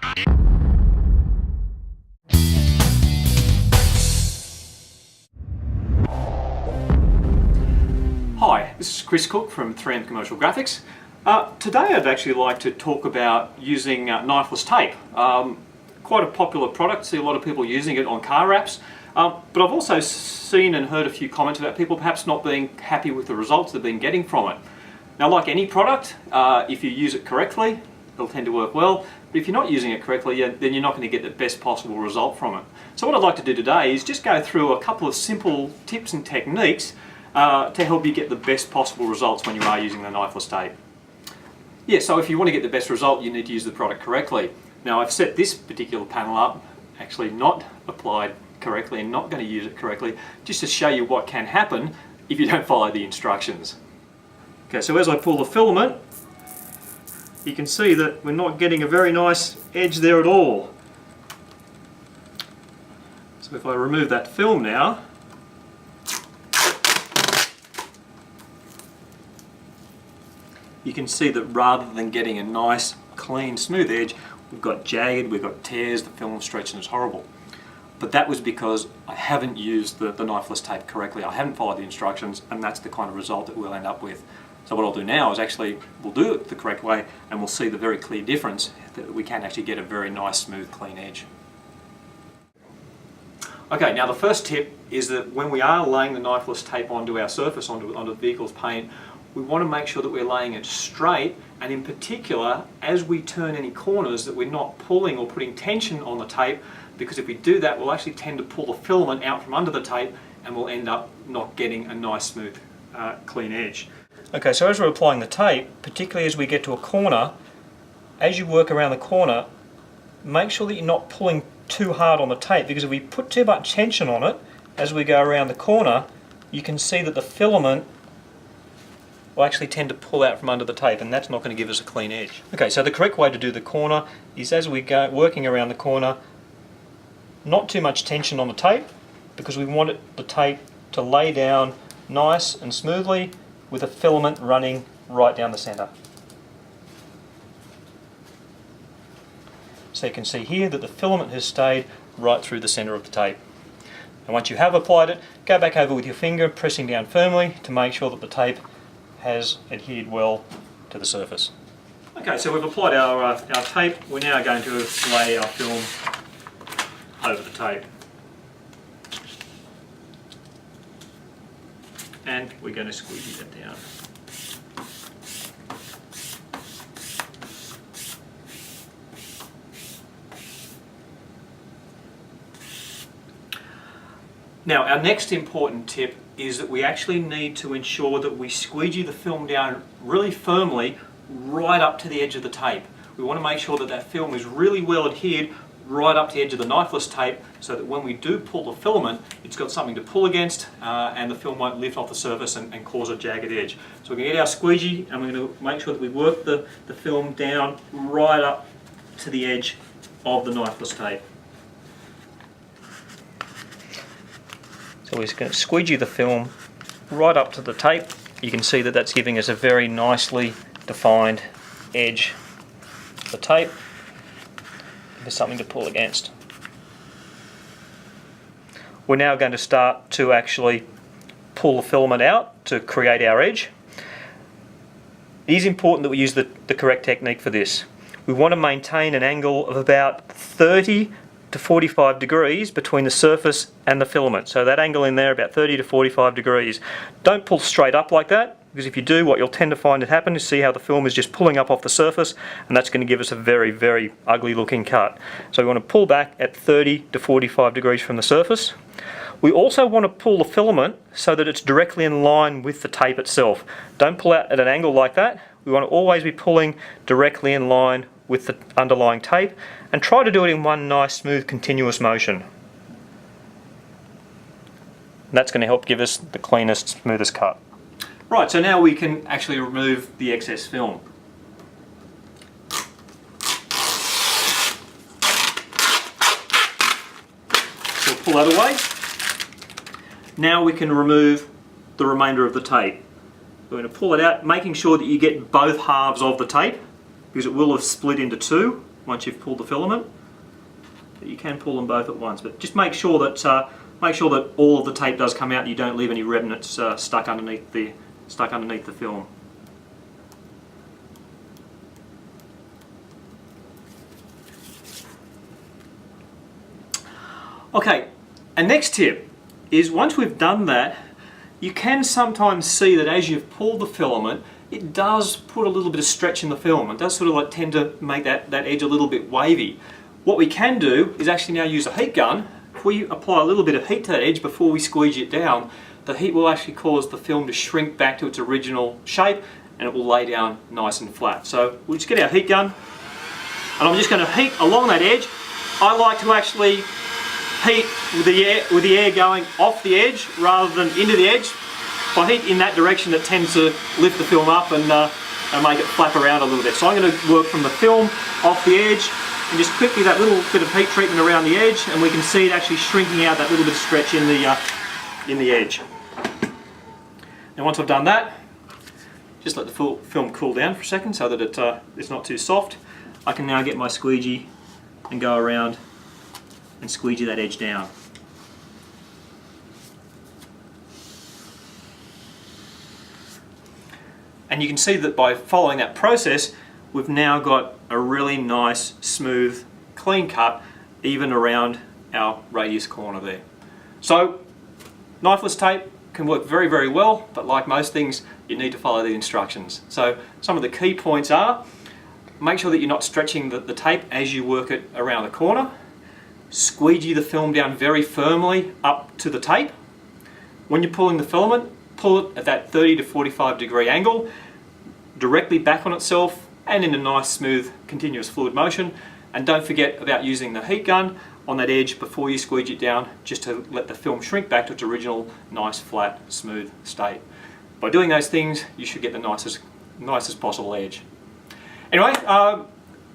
Hi, this is Chris Cook from 3M Commercial Graphics. Today I'd actually like to talk about using knifeless tape. Quite a popular product, see a lot of people using it on car wraps, but I've also seen and heard a few comments about people perhaps not being happy with the results they've been getting from it. Now, like any product, if you use it correctly, it'll tend to work well, but if you're not using it correctly, then you're not going to get the best possible result from it. So what I'd like to do today is just go through a couple of simple tips and techniques to help you get the best possible results when you are using the knifeless tape. Yeah, so if you want to get the best result, you need to use the product correctly. Now, I've set this particular panel up, actually not applied correctly and not going to use it correctly, just to show you what can happen if you don't follow the instructions. Okay, so as I pull the filament, you can see that we're not getting a very nice edge there at all. So if I remove that film now, you can see that rather than getting a nice, clean, smooth edge, we've got jagged, we've got tears, the film stretch, and it's horrible. But that was because I haven't used the knifeless tape correctly. I haven't followed the instructions, and that's the kind of result that we'll end up with. So what I'll do now is actually, we'll do it the correct way, and we'll see the very clear difference that we can actually get a very nice, smooth, clean edge. Okay, now the first tip is that when we are laying the knifeless tape onto our surface, onto the vehicle's paint, we want to make sure that we're laying it straight, and in particular, as we turn any corners, that we're not pulling or putting tension on the tape, because if we do that, we'll actually tend to pull the filament out from under the tape, and we'll end up not getting a nice, smooth, clean edge. Okay, so as we're applying the tape, particularly as we get to a corner, as you work around the corner, make sure that you're not pulling too hard on the tape, because if we put too much tension on it, as we go around the corner, you can see that the filament will actually tend to pull out from under the tape, and that's not going to give us a clean edge. Okay, so the correct way to do the corner is, as we go working around the corner, not too much tension on the tape, because we want the tape to lay down nice and smoothly with a filament running right down the centre. So you can see here that the filament has stayed right through the centre of the tape. And once you have applied it, go back over with your finger, pressing down firmly to make sure that the tape has adhered well to the surface. Okay, so we've applied our tape. We're now going to lay our film over the tape. And we're going to squeegee that down. Now, our next important tip is that we actually need to ensure that we squeegee the film down really firmly right up to the edge of the tape. We want to make sure that that film is really well adhered right up to the edge of the knifeless tape, so that when we do pull the filament, it's got something to pull against, and the film won't lift off the surface and cause a jagged edge. So we're going to get our squeegee, and we're going to make sure that we work the film down right up to the edge of the knifeless tape. So we're just going to squeegee the film right up to the tape. You can see that that's giving us a very nicely defined edge of the tape. There's something to pull against. We're now going to start to actually pull the filament out to create our edge. It is important that we use the correct technique for this. We want to maintain an angle of about 30 to 45 degrees between the surface and the filament. So that angle in there, about 30 to 45 degrees. Don't pull straight up like that, because if you do, what you'll tend to find it happen is see how the film is just pulling up off the surface, and that's going to give us a very, very ugly looking cut. So we want to pull back at 30 to 45 degrees from the surface. We also want to pull the filament so that it's directly in line with the tape itself. Don't pull out at an angle like that. We want to always be pulling directly in line with the underlying tape, and try to do it in one nice, smooth, continuous motion. And that's going to help give us the cleanest, smoothest cut. Right, so now we can actually remove the excess film. So we'll pull that away. Now we can remove the remainder of the tape. We're going to pull it out, making sure that you get both halves of the tape, because it will have split into two. once you've pulled the filament. But you can pull them both at once, but just make sure that all of the tape does come out and you don't leave any remnants stuck underneath the film. Okay, and next tip is once we've done that, you can sometimes see that as you've pulled the filament, it does put a little bit of stretch in the film. It does sort of like tend to make that edge a little bit wavy. What we can do is actually now use a heat gun. If we apply a little bit of heat to that edge before we squeegee it down, the heat will actually cause the film to shrink back to its original shape and it will lay down nice and flat. So we'll just get our heat gun and I'm just going to heat along that edge. I like to actually heat with the air going off the edge rather than into the edge. If I heat in that direction, it tends to lift the film up and make it flap around a little bit. So I'm going to work from the film off the edge and just quickly that little bit of heat treatment around the edge, and we can see it actually shrinking out that little bit of stretch in the edge. Now once I've done that, just let the film cool down for a second so that it's not too soft. I can now get my squeegee and go around and squeegee that edge down. And you can see that by following that process, we've now got a really nice, smooth, clean cut even around our radius corner there. So, knifeless tape can work very, very well, but like most things, you need to follow the instructions. So, some of the key points are, make sure that you're not stretching the tape as you work it around the corner. Squeegee the film down very firmly up to the tape. When you're pulling the filament, pull it at that 30 to 45 degree angle, directly back on itself and in a nice, smooth, continuous fluid motion. And don't forget about using the heat gun on that edge before you squeegee it down, just to let the film shrink back to its original nice, flat, smooth state. By doing those things, you should get the nicest possible edge. Anyway,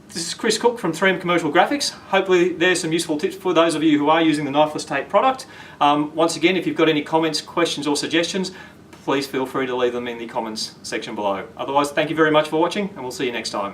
this is Chris Cook from 3M Commercial Graphics. Hopefully there's some useful tips for those of you who are using the knifeless tape product. Once again, if you've got any comments, questions or suggestions, please feel free to leave them in the comments section below. Otherwise, thank you very much for watching and we'll see you next time.